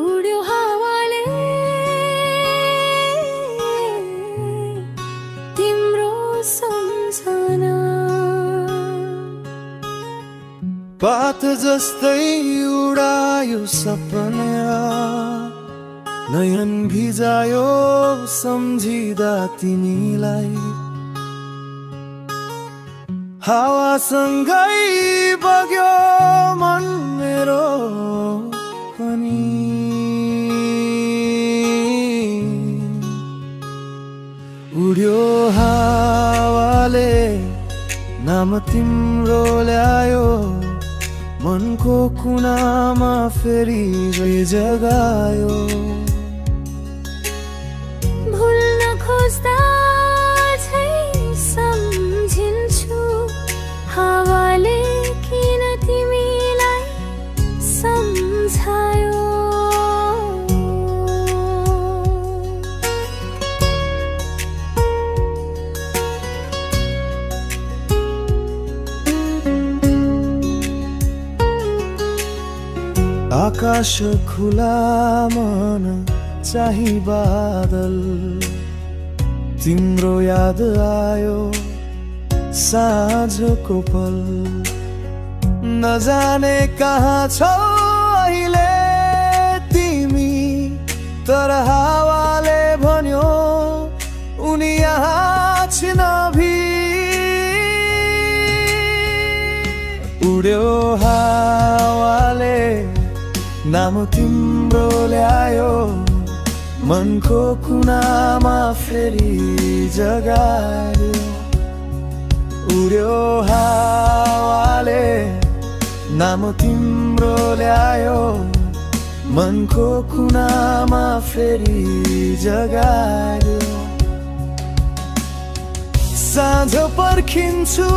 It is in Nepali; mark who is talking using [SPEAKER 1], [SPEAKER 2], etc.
[SPEAKER 1] उड्यो हावाले तिम्रो सम्झना
[SPEAKER 2] पात जस्तै उडायो सपना नयन भिजायो सम्झिँदा तिमीलाई हावासँगै बग्यो मन मेरो पनि उड्यो हावाले नाम तिम्रो ल्यायो मनको कुनामा फेरि जगायो
[SPEAKER 1] भुल्न खोज्दा झै सम्झिन्छु हावाले किन तिमीलाई सम्झायो
[SPEAKER 2] आकाश खुला मन चाहिँ बादल तिम्रो याद आयो साँझको पल नजाने कहाँ छौ अहिले तिमी तर हावाले भन्यो उनी यहाँ छिन भी उड्यो हावाले नाम तिम्रो ल्यायो मनको कुनामा फेरि जगायो उड्यो हावाले नाम तिम्रो ल्यायो मनको कुनामा फेरि जगायो साँझ पर्खिन्छु